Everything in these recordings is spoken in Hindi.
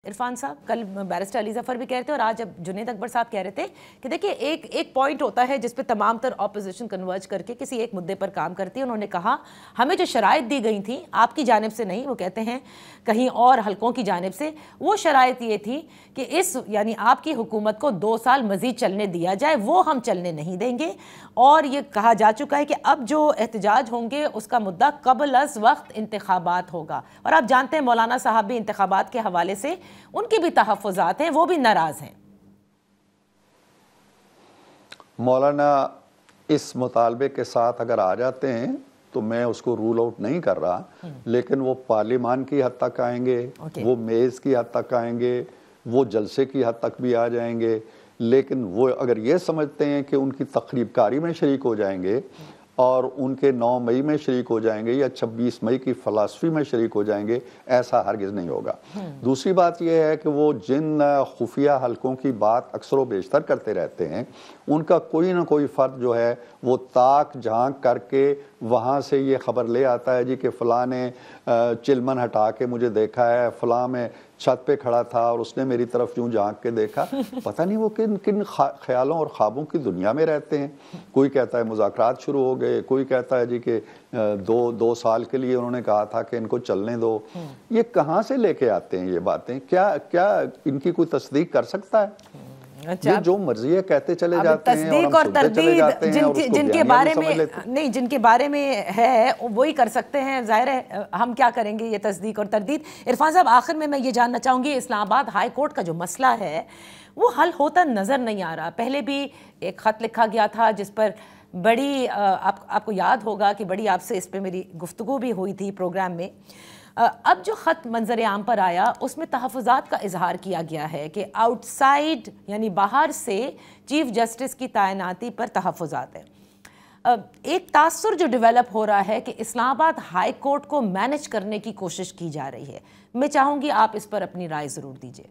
इरफान साहब, कल बैरिस्टर अली जफर भी कह रहे थे और आज अब जुनेद अकबर साहब कह रहे थे कि देखिए एक पॉइंट होता है जिस पे तमाम तर ऑपोजिशन कन्वर्ज करके किसी एक मुद्दे पर काम करती है। उन्होंने कहा हमें जो शराइत दी गई थी आपकी जानिब से नहीं, वो कहते हैं कहीं और हलकों की जानिब से, वो शराइत ये थी कि इस यानी आपकी हुकूमत को 2 साल मजीद चलने दिया जाए, वो हम चलने नहीं देंगे। और ये कहा जा चुका है कि अब जो एहतजाज होंगे उसका मुद्दा कबल अज वक्त इंतखाबात होगा। और आप जानते हैं मौलाना साहब भी इंतखाबात के हवाले से उनकी भी तहफ़्फ़ुज़ात हैं, वो भी नाराज़ हैं। मौलाना इस मुतालबे के साथ अगर आ जाते हैं तो मैं उसको रूल आउट नहीं कर रहा, लेकिन वो पार्लियामान की हद तक आएंगे, वो मेज़ की हद तक आएंगे, वो जलसे की हद तक भी आ जाएंगे। लेकिन वो अगर ये समझते हैं कि उनकी तकरीबकारी में शरीक हो जाएंगे और उनके 9 मई में शरीक हो जाएंगे या 26 मई की फ़लसफ़ी में शरीक हो जाएंगे, ऐसा हरगिज़ नहीं होगा। दूसरी बात यह है कि वो जिन खुफिया हलकों की बात अक्सर व बेशतर करते रहते हैं, उनका कोई ना कोई फ़र्द जो है वो ताक झांक करके वहाँ से ये ख़बर ले आता है जी कि फ़लाँ ने चिलमन हटा के मुझे देखा है, फ़लाँ में छत पे खड़ा था और उसने मेरी तरफ यूं झांक के देखा। पता नहीं वो किन किन ख्यालों और ख्वाबों की दुनिया में रहते हैं। कोई कहता है मुज़ाकरात शुरू हो गए, कोई कहता है जी कि दो साल के लिए उन्होंने कहा था कि इनको चलने दो। ये कहाँ से लेके आते हैं ये बातें? क्या इनकी कोई तस्दीक कर सकता है? अच्छा, ये जो मर्जी है कहते चले जाते हैं तस्दीक और तरदीद जिनके बारे में नहीं, जिनके बारे में है वही कर सकते हैं। जाहिर है हम क्या करेंगे ये तस्दीक और तरदीद। इरफान साहब, आखिर में मैं ये जानना चाहूँगी, इस्लामाबाद हाई कोर्ट का जो मसला है वो हल होता नज़र नहीं आ रहा। पहले भी एक ख़त लिखा गया था जिस पर बड़ी आपको याद होगा कि बड़ी आपसे इस पर मेरी गुफ्तगू भी हुई थी प्रोग्राम में। अब जो ख़त मंजर आम पर आया उसमें तहफ़्फ़ुज़ात का इजहार किया गया है कि आउटसाइड यानी बाहर से चीफ जस्टिस की तैनाती पर तहफ़्फ़ुज़ात है। एक तासुर जो डेवलप हो रहा है कि इस्लामाबाद हाई कोर्ट को मैनेज करने की कोशिश की जा रही है। मैं चाहूँगी आप इस पर अपनी राय ज़रूर दीजिए।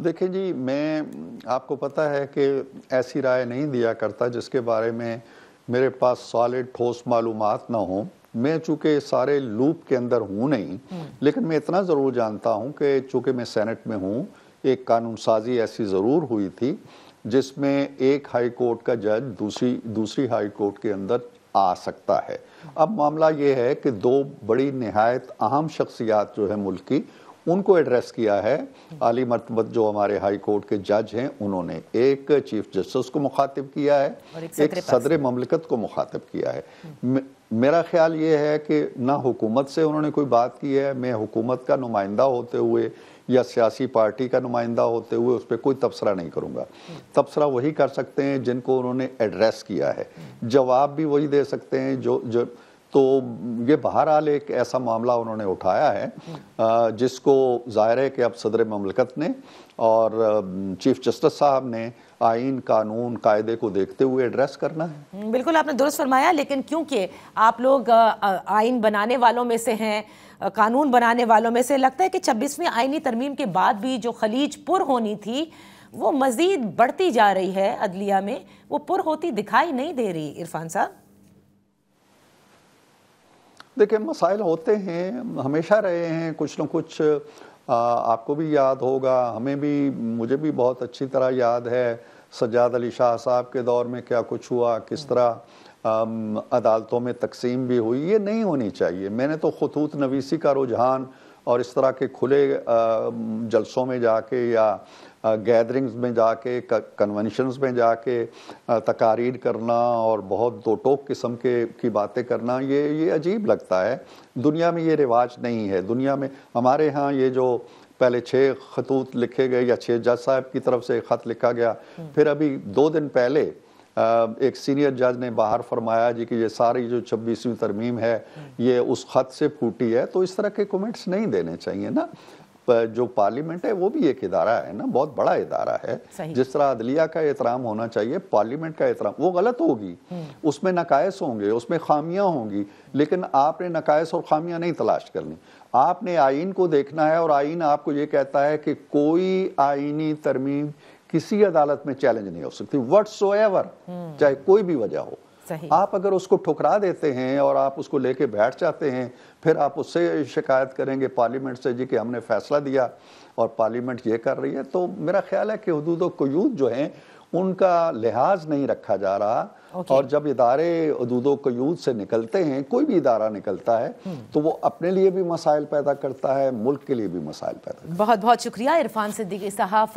देखिए जी, मैं आपको पता है कि ऐसी राय नहीं दिया करता जिसके बारे में मेरे पास सॉलिड ठोस मालूमात ना हो। मैं चूँकि सारे लूप के अंदर हूँ नहीं, लेकिन मैं इतना ज़रूर जानता हूँ कि चूँकि मैं सेनेट में हूँ, एक कानून साजी ऐसी ज़रूर हुई थी जिसमें एक हाई कोर्ट का जज दूसरी हाई कोर्ट के अंदर आ सकता है। अब मामला ये है कि 2 बड़ी निहायत अहम शख्सियात जो है मुल्क की, उनको एड्रेस किया है आली मर्तबत जो हमारे हाई कोर्ट के जज हैं, उन्होंने एक चीफ जस्टिस को मुखातिब किया है, एक सदर ममलिकत को मुखातिब किया है। मेरा ख्याल ये है कि ना हुकूमत से उन्होंने कोई बात की है। मैं हुकूमत का नुमाइंदा होते हुए या सियासी पार्टी का नुमाइंदा होते हुए उस पर कोई तबसरा नहीं करूँगा। तबसरा वही कर सकते हैं जिनको उन्होंने एड्रेस किया है, जवाब भी वही दे सकते हैं जो तो ये बहरहाल एक ऐसा मामला उन्होंने उठाया है जिसको ज़ाहिर है कि अब सदर ममलिकत ने और चीफ जस्टिस साहब ने आइन कानून कायदे को देखते हुए एड्रेस करना है। बिल्कुल आपने दुरुस्त फरमाया, लेकिन क्योंकि आप लोग आइन बनाने वालों में से हैं, कानून बनाने वालों में से, लगता है कि 26वीं आइनी तरमीम के बाद भी जो खलीज पुर होनी थी वो मज़ीद बढ़ती जा रही है अदलिया में, वो पुर होती दिखाई नहीं दे रही। इरफान साहब, देखिए मसाइल होते हैं, हमेशा रहे हैं कुछ न कुछ। आपको भी याद होगा, मुझे भी बहुत अच्छी तरह याद है सज्जाद अली शाह साहब के दौर में क्या कुछ हुआ, किस तरह अदालतों में तकसीम भी हुई। ये नहीं होनी चाहिए। मैंने तो खतूत नवीसी का रुझान और इस तरह के खुले जलसों में जाके या गैदरिंग्स में जाके, कन्वेंशंस में जाके तकारीर करना और बहुत दो टोक किस्म की बातें करना, ये अजीब लगता है। दुनिया में ये रिवाज नहीं है। दुनिया में हमारे यहाँ ये जो पहले 6 खतूत लिखे गए या 6 जज साहब की तरफ से ख़त लिखा गया, फिर अभी 2 दिन पहले एक सीनियर जज ने बाहर फरमाया जी कि ये सारी जो 26वीं तरमीम है ये उस ख़त से फूटी है। तो इस तरह के कमेंट्स नहीं देने चाहिए ना। जो पार्लियामेंट है वो भी एक इदारा है ना, बहुत बड़ा इदारा है। जिस तरह अदलिया का एहतराम होना चाहिए, पार्लियामेंट का एहतराम, वो गलत होगी, उसमें नकायस होंगे, उसमें खामियां होंगी, लेकिन आपने नकायस और खामियां नहीं तलाश करनी। आपने आइन को देखना है और आइन आपको ये कहता है कि कोई आइनी तरमीम किसी अदालत में चैलेंज नहीं हो सकती व्हाटसोएवर, चाहे कोई भी वजह हो। आप अगर उसको ठुकरा देते हैं और आप उसको लेके बैठ जाते हैं, फिर आप उससे शिकायत करेंगे पार्लियामेंट से जी कि हमने फैसला दिया और पार्लियामेंट ये कर रही है, तो मेरा ख्याल है कि हुदूद व क़यूद जो हैं उनका लिहाज नहीं रखा जा रहा। और जब इदारे हुदूद व क़यूद से निकलते हैं, कोई भी इदारा निकलता है, तो वो अपने लिए भी मसाइल पैदा करता है, मुल्क के लिए भी मसाइल पैदा करता है। बहुत बहुत शुक्रिया इरफान सिद्दीकी साहब।